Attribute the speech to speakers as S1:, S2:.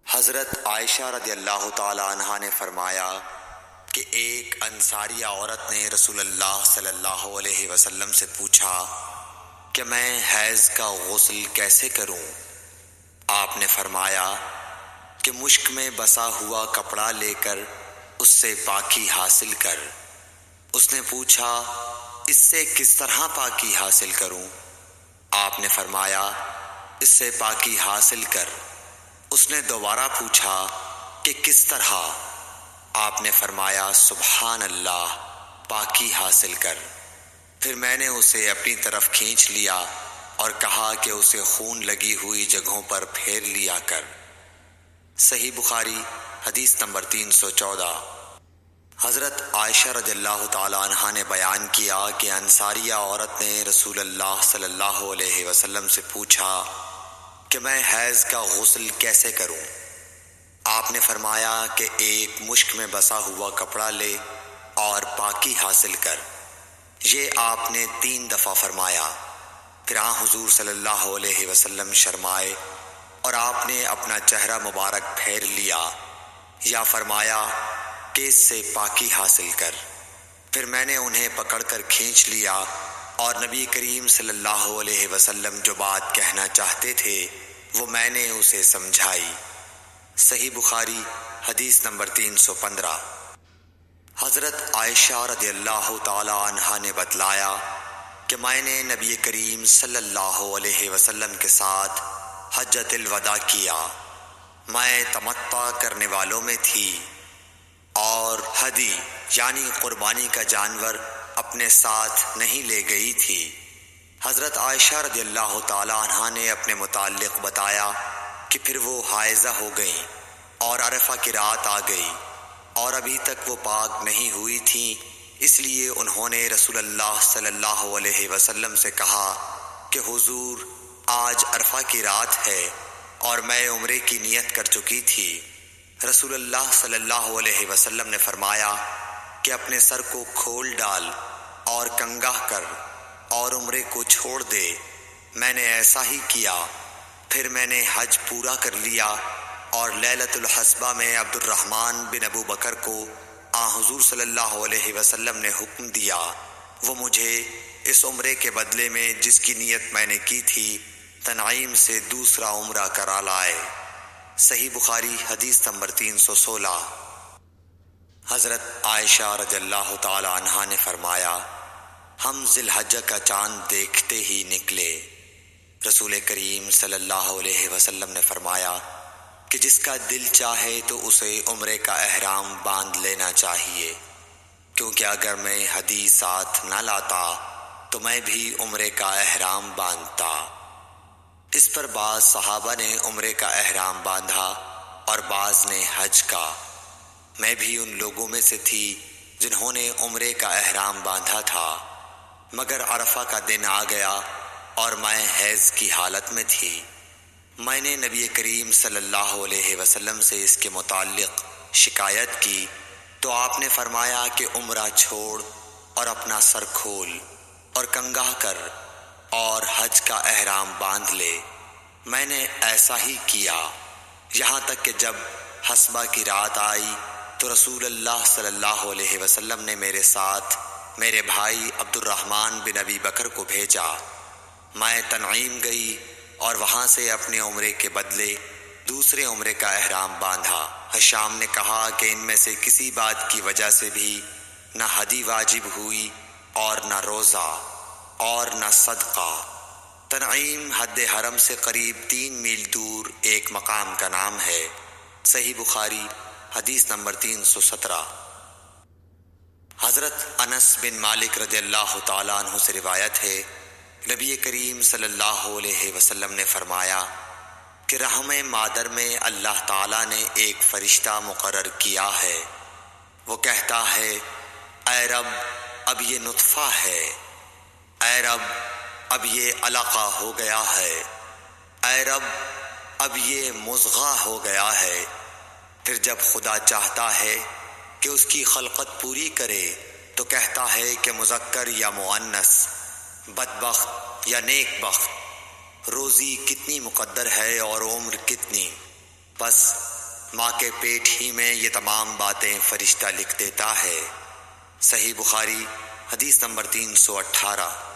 S1: حضرت عائشہ رضی اللہ تعالی عنہا نے فرمایا کہ ایک انصاریہ عورت نے رسول اللہ صلی اللہ علیہ وسلم سے پوچھا کہ میں حیض کا غسل کیسے کروں؟ آپ نے فرمایا کہ مشک میں بسا ہوا کپڑا لے کر اس سے پاکی حاصل کر۔ اس نے پوچھا اس سے کس طرح پاکی حاصل کروں؟ آپ نے فرمایا اس سے پاکی حاصل کر۔ اس نے دوبارہ پوچھا کہ کس طرح؟ آپ نے فرمایا سبحان اللہ، پاکی حاصل کر۔ پھر میں نے اسے اپنی طرف کھینچ لیا اور کہا کہ اسے خون لگی ہوئی جگہوں پر پھیر لیا کر۔ صحیح بخاری حدیث نمبر 314۔ حضرت عائشہ رضی اللہ تعالی عنہا نے بیان کیا کہ انصاریہ عورت نے رسول اللہ صلی اللہ علیہ وسلم سے پوچھا کہ میں حیض کا غسل کیسے کروں؟ آپ نے فرمایا کہ ایک مشک میں بسا ہوا کپڑا لے اور پاکی حاصل کر۔ یہ آپ نے 3 دفعہ فرمایا۔ پھر حضور صلی اللہ علیہ وسلم شرمائے اور آپ نے اپنا چہرہ مبارک پھیر لیا یا فرمایا کہ اس سے پاکی حاصل کر۔ پھر میں نے انہیں پکڑ کر کھینچ لیا اور نبی کریم صلی اللہ علیہ وسلم جو بات کہنا چاہتے تھے وہ میں نے اسے سمجھائی۔ صحیح بخاری حدیث نمبر 315۔ حضرت عائشہ رضی اللہ تعالی عنہا نے بتلایا کہ میں نے نبی کریم صلی اللہ علیہ وسلم کے ساتھ حجۃ الوداع کیا۔ میں تمتع کرنے والوں میں تھی اور ہدی یعنی قربانی کا جانور اپنے ساتھ نہیں لے گئی تھی۔ حضرت عائشہ رضی اللہ تعالی عنہا نے اپنے متعلق بتایا کہ پھر وہ حائضہ ہو گئیں اور عرفہ کی رات آ گئی اور ابھی تک وہ پاک نہیں ہوئی تھیں، اس لیے انہوں نے رسول اللہ صلی اللہ علیہ وسلم سے کہا کہ حضور آج عرفہ کی رات ہے اور میں عمرے کی نیت کر چکی تھی۔ رسول اللہ صلی اللہ علیہ وسلم نے فرمایا کہ اپنے سر کو کھول ڈال اور کنگھا کر اور عمرے کو چھوڑ دے۔ میں نے ایسا ہی کیا۔ پھر میں نے حج پورا کر لیا اور لیلۃ الحصبہ میں عبد الرحمن بن ابو بکر کو حضور صلی اللہ علیہ وسلم نے حکم دیا وہ مجھے اس عمرے کے بدلے میں جس کی نیت میں نے کی تھی تنعیم سے دوسرا عمرہ کرا لائے۔ صحیح بخاری حدیث نمبر 316۔ حضرت عائشہ رضی اللہ تعالی عنہا نے فرمایا ہم ذی الحجہ کا چاند دیکھتے ہی نکلے۔ رسول کریم صلی اللہ علیہ وسلم نے فرمایا کہ جس کا دل چاہے تو اسے عمرے کا احرام باندھ لینا چاہیے، کیونکہ اگر میں ہدی ساتھ نہ لاتا تو میں بھی عمرے کا احرام باندھتا۔ اس پر بعض صحابہ نے عمرے کا احرام باندھا اور بعض نے حج کا۔ میں بھی ان لوگوں میں سے تھی جنہوں نے عمرے کا احرام باندھا تھا، مگر عرفہ کا دن آ گیا اور میں حیض کی حالت میں تھی۔ میں نے نبی کریم صلی اللہ علیہ وسلم سے اس کے متعلق شکایت کی تو آپ نے فرمایا کہ عمرہ چھوڑ اور اپنا سر کھول اور کنگھا کر اور حج کا احرام باندھ لے۔ میں نے ایسا ہی کیا، یہاں تک کہ جب حصبہ کی رات آئی تو رسول اللہ صلی اللہ علیہ وسلم نے میرے ساتھ میرے بھائی عبد الرحمن بن ابی بکر کو بھیجا۔ میں تنعیم گئی اور وہاں سے اپنے عمرے کے بدلے دوسرے عمرے کا احرام باندھا۔ حشام نے کہا کہ ان میں سے کسی بات کی وجہ سے بھی نہ ہدی واجب ہوئی اور نہ روزہ اور نہ صدقہ۔ تنعیم حد حرم سے قریب 3 میل دور ایک مقام کا نام ہے۔ صحیح بخاری حدیث نمبر 317۔ حضرت انس بن مالک رضی اللہ تعالیٰ عنہ سے روایت ہے نبی کریم صلی اللہ علیہ وسلم نے فرمایا کہ رحم مادر میں اللہ تعالیٰ نے ایک فرشتہ مقرر کیا ہے، وہ کہتا ہے اے رب اب یہ نطفہ ہے، اے رب اب یہ علقہ ہو گیا ہے، اے رب اب یہ مضغہ ہو گیا ہے۔ پھر جب خدا چاہتا ہے کہ اس کی خلقت پوری کرے تو کہتا ہے کہ مذکر یا مؤنث، بدبخت یا نیک بخت، روزی کتنی مقدر ہے اور عمر کتنی، بس ماں کے پیٹ ہی میں یہ تمام باتیں فرشتہ لکھ دیتا ہے۔ صحیح بخاری حدیث نمبر 318۔